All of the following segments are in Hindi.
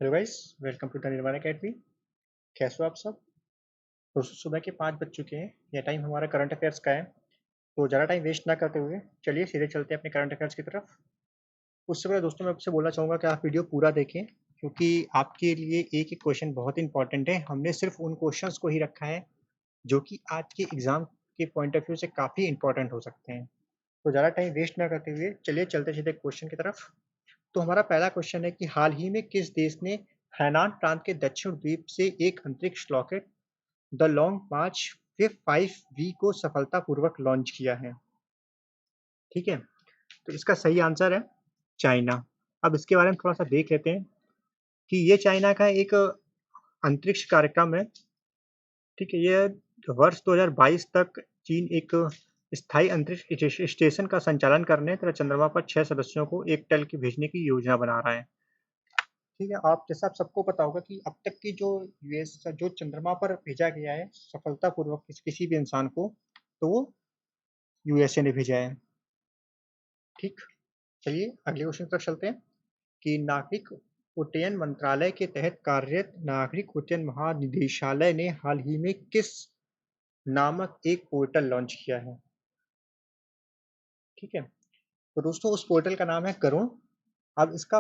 Hello guys, welcome to the Nirman academy. कैसे हो आप सब? दोस्तों, सुबह के 5 बज चुके हैं। यह टाइम हमारा करंट अफेयर्स का है। तो ज़्यादा टाइम वेस्ट ना करते हुए चलिए सीधे चलते हैं अपने करंट अफेयर्स की तरफ। उससे पहले दोस्तों मैं आपसे बोलना चाहूँगा कि आप वीडियो पूरा देखें, क्योंकि आपके लिए एक-एक क्वेश्चन बहुत इंपॉर्टेंट है। हमने सिर्फ उन क्वेश्चंस को ही रखा है जो कि आज के एग्ज़ाम के पॉइंट ऑफ व्यू से काफ़ी इंपॉर्टेंट हो सकते हैं। तो ज़्यादा टाइम वेस्ट ना करते हुए चलिए चलते सीधे क्वेश्चन की तरफ। तो हमारा पहला क्वेश्चन है कि हाल ही में किस देश ने हैनान प्रांत के दक्षिण द्वीप से एक अंतरिक्ष rocket the long March 5V को सफलतापूर्वक लॉन्च किया है? ठीक है, तो इसका सही आंसर है चाइना। अब इसके बारे में थोड़ा सा देख लेते हैं कि ये चाइना का एक अंतरिक्ष कार्यक्रम है। ठीक है, ये वर्ष 2022 तक चीन एक स्थायी अंतरिक्ष स्टेशन का संचालन करने तथा चंद्रमा पर 6 सदस्यों को एक टल के भेजने की योजना बना रहा है। ठीक है, आप जैसा आप सबको पता होगा कि अब तक की जो यूएस जो चंद्रमा पर भेजा गया है सफलतापूर्वक किसी भी इंसान को, तो वो यूएसए ने भेजा है। ठीक, चलिए अगले क्वेश्चन पर चलते हैं कि नागरिक उड्डयन मंत्रालय के तहत कार्यरत नागरिक उड्डयन महानिदेशालय ने हाल ही में किस नामक एक पोर्टल लॉन्च किया है? ठीक है, तो दोस्तों उस पोर्टल का नाम है गरुड़। अब इसका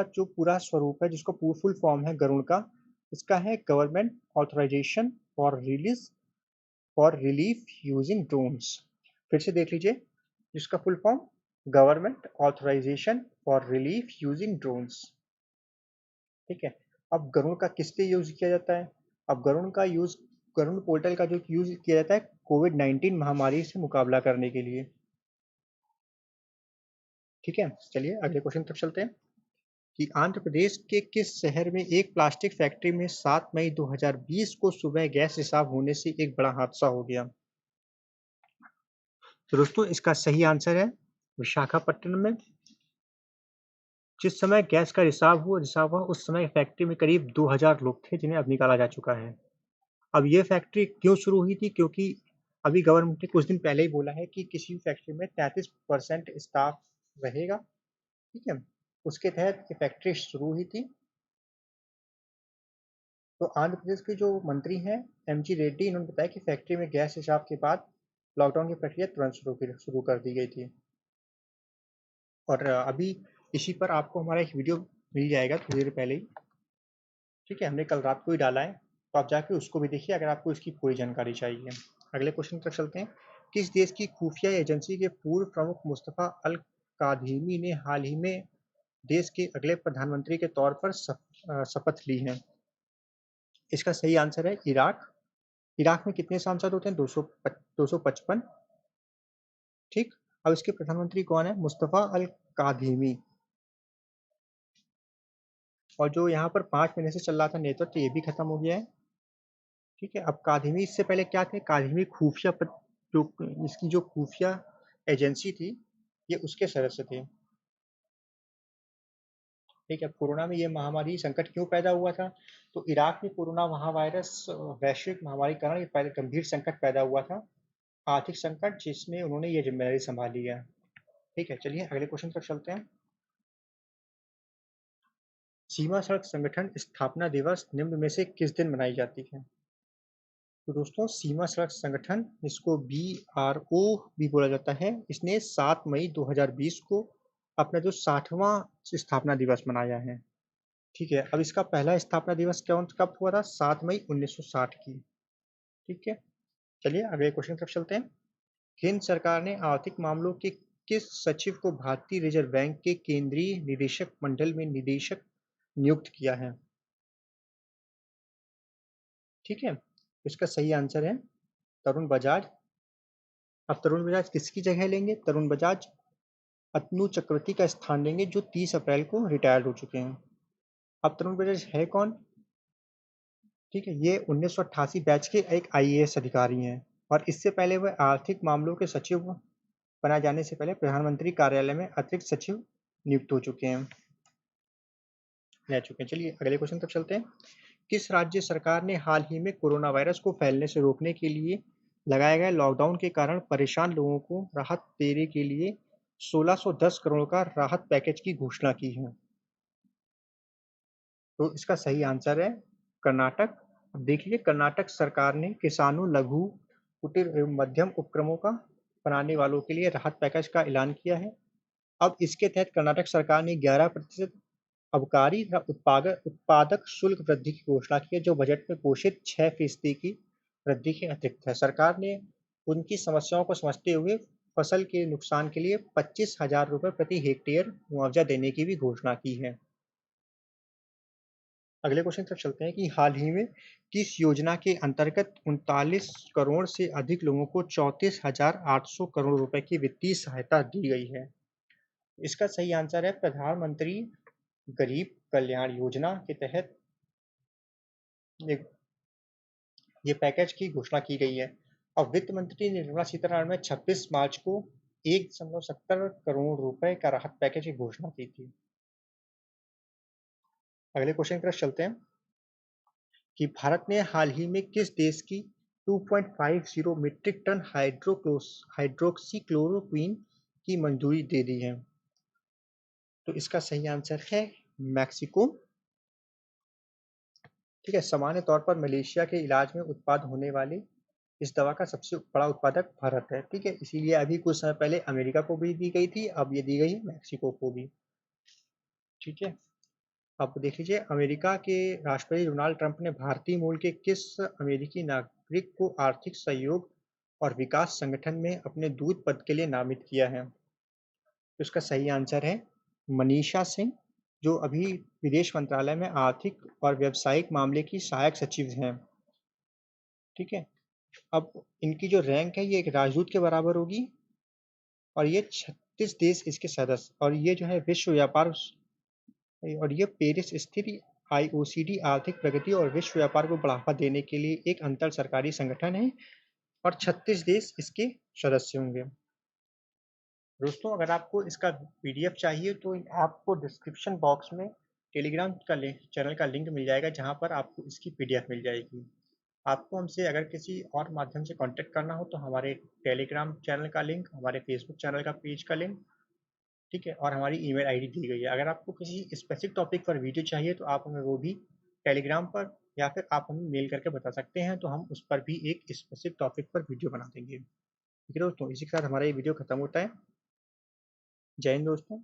जो पूरा स्वरूप है, जिसको फुल फॉर्म है गरुड़ का, इसका है government authorization for relief using drones. फिर से देख लीजिए, जिसका full form government authorization for relief using drones. ठीक है, अब गरुड़ का किस लिए यूज किया जाता है? अब गरुड़ पोर्टल का जो यूज किया जाता है कोविड-19 महामारी से मुकाबला करने के लिए। ठीक है, चलिए अगले क्वेश्चन तक चलते हैं कि आंध्र प्रदेश के किस शहर में एक प्लास्टिक फैक्ट्री में 7 मई 2020 को सुबह गैस रिसाव होने से एक बड़ा हादसा हो गया? तो दोस्तों इसका सही आंसर है विशाखापट्टनम में। जिस समय गैस का रिसाव हुआ उस समय फैक्ट्री में करीब 2000 लोग थे, जिन्हें अब निकाला जा चुका है। अब ये फैक्ट्री क्यों शुरू हुई थी? क्योंकि अभी गवर्नमेंट ने कुछ दिन पहले ही बोला है कि किसी भी फैक्ट्री में 33% स्टाफ रहेगा। ठीक है, उसके तहत ये फैक्ट्री शुरू हुई थी। तो आंध्र प्रदेश के जो मंत्री हैं एमजी रेड्डी, इन्होंने बताया कि फैक्ट्री में गैस रिसाव के बाद लॉकडाउन की प्रक्रिया तुरंत शुरू कर दी गई थी। और अभी इसी पर आपको हमारा एक वीडियो मिल जाएगा थोड़ी देर पहले ही। ठीक है, हमने कल रात को ही डाला है, तो आप जाके उसको भी देखिए अगर आपको इसकी पूरी जानकारी चाहिए। अगले क्वेश्चन तक चलते हैं। किस देश की खुफिया एजेंसी के पूर्व प्रमुख मुस्तफ़ा अल काज़ेमी ने हाल ही में देश के अगले प्रधानमंत्री के तौर पर शपथ ली है? इसका सही आंसर है इराक। इराक में कितने सांसद होते हैं? 255। ठीक, अब इसके प्रधानमंत्री कौन है? मुस्तफ़ा अल काज़ेमी। और जो यहाँ पर 5 महीने से चल रहा था नेतृत्व, ये भी खत्म हो गया है। ठीक है, अब काज़ेमी इससे पहले क्या थे? काज़ेमी जो इसकी जो खुफिया एजेंसी थी, ये उसके सदस्य थे। ठीक है, कोरोना में ये महामारी संकट क्यों पैदा हुआ था? तो इराक में कोरोना महावायरस वैश्विक महामारी के कारण ये पहले गंभीर संकट पैदा हुआ था, आर्थिक संकट, जिसमें उन्होंने ये जिम्मेदारी संभाली है। ठीक है, चलिए अगले क्वेश्चन पर चलते हैं। सीमा सड़क संगठन स्थापना दिवस निम्न में से किस दिन मनाई जाती है? तो दोस्तों सीमा सड़क संगठन, जिसको BRO भी बोला जाता है, इसने 7 मई 2020 को अपना जो 60वां स्थापना दिवस मनाया है। ठीक है, अब इसका पहला स्थापना दिवस कब हुआ था? 7 मई 1960 की। ठीक है, चलिए अगले क्वेश्चन की तरफ चलते हैं। केंद्र सरकार ने आर्थिक मामलों के किस सचिव को भारतीय रिजर्व बैंक के केंद्रीय निदेशक मंडल में निदेशक नियुक्त किया है? ठीक है, इसका सही आंसर है तरुण बजाज। अब तरुण बजाज किसकी जगह लेंगे? तरुण बजाज अतनु चक्रवर्ती का स्थान लेंगे, जो 30 अप्रैल को रिटायर्ड हो चुके हैं। अब तरुण बजाज है कौन? ठीक है, ये 1988 बैच के एक IAS अधिकारी हैं, और इससे पहले वह आर्थिक मामलों के सचिव बनाए जाने से पहले प्रधानमंत्री कार्यालय में अतिरिक्त सचिव नियुक्त हो चुके हैं, रह चुके हैं। चलिए अगले क्वेश्चन तक चलते हैं। किस राज्य सरकार ने हाल ही में कोरोना वायरस को फैलने से रोकने के लिए लगाए गए लॉकडाउन के कारण परेशान लोगों को राहत देने के लिए 1610 करोड़ का राहत पैकेज की घोषणा की है? तो इसका सही आंसर है कर्नाटक। अब देख लीजिए, कर्नाटक सरकार ने किसानों, लघु, कुटीर एवं मध्यम उपक्रमों का बनाने वालों के लिए राहत पैकेज का ऐलान किया है। अब इसके तहत कर्नाटक सरकार ने 11% आबकारी तथा उत्पादक शुल्क वृद्धि की घोषणा की है, जो बजट में घोषित 6% की वृद्धि के अतिरिक्त है। सरकार ने उनकी समस्याओं को समझते हुए फसल के नुकसान के लिए 25,000 रुपये प्रति हेक्टेयर मुआवजा देने की भी घोषणा की है। अगले क्वेश्चन की तरफ चलते हैं कि हाल ही में किस योजना के अंतर्गत 39 करोड़ से अधिक लोगों को 34,800 करोड़ रुपए की वित्तीय सहायता दी गई है। इसका सही आंसर है प्रधानमंत्री गरीब कल्याण योजना के तहत ये ये पैकेज की घोषणा की गई है। अब वित्त मंत्री निर्मला सीतारमण ने 26 मार्च को 1.70 करोड़ रुपए का राहत पैकेज की घोषणा की थी। अगले क्वेश्चन की तरफ चलते हैं कि भारत ने हाल ही में किस देश की 2.50 मीट्रिक टन हाइड्रोक्सीक्लोरोक्वीन की मंजूरी दे दी है। तो इसका सही आंसर है मैक्सिको। ठीक है, सामान्य तौर पर मलेशिया के इलाज में उत्पाद होने वाली इस दवा का सबसे बड़ा उत्पादक भारत है। ठीक है, इसीलिए अभी कुछ समय पहले अमेरिका को भी दी गई थी, अब ये दी गई है मैक्सिको को भी। ठीक है, अब देख लीजिए, अमेरिका के राष्ट्रपति डोनाल्ड ट्रंप ने भारतीय मूल के किस अमेरिकी नागरिक को आर्थिक सहयोग और विकास संगठन में अपने दूत पद के लिए नामित किया है। तो इसका सही आंसर है मनीषा सिंह, जो अभी विदेश मंत्रालय में आर्थिक और व्यावसायिक मामले की सहायक सचिव हैं। ठीक है, अब इनकी जो रैंक है ये एक राजदूत के बराबर होगी और ये 36 देश इसके सदस्य, और ये जो है विश्व व्यापार और ये पेरिस स्थित आईओसीडी आर्थिक प्रगति और विश्व व्यापार को बढ़ावा देने के लिए एक अंतर सरकारी संगठन है और 36 देश इसके सदस्य होंगे। दोस्तों, अगर आपको इसका पीडीएफ चाहिए तो आपको डिस्क्रिप्शन बॉक्स में टेलीग्राम का चैनल का लिंक मिल जाएगा, जहां पर आपको इसकी पीडीएफ मिल जाएगी। आपको हमसे अगर किसी और माध्यम से कांटेक्ट करना हो तो हमारे टेलीग्राम चैनल का लिंक, हमारे फेसबुक चैनल का पेज का लिंक, ठीक है, और हमारी ईमेल आईडी दी गई है। अगर आपको किसी स्पेसिफिक टॉपिक पर वीडियो चाहिए तो आप हमें वो भी टेलीग्राम पर या फिर आप हमें मेल करके बता सकते हैं, तो हम उस पर भी एक स्पेसिफिक टॉपिक पर वीडियो बना देंगे। ठीक है दोस्तों, इसी के साथ हमारा ये वीडियो खत्म होता है। जय हिंद दोस्तों।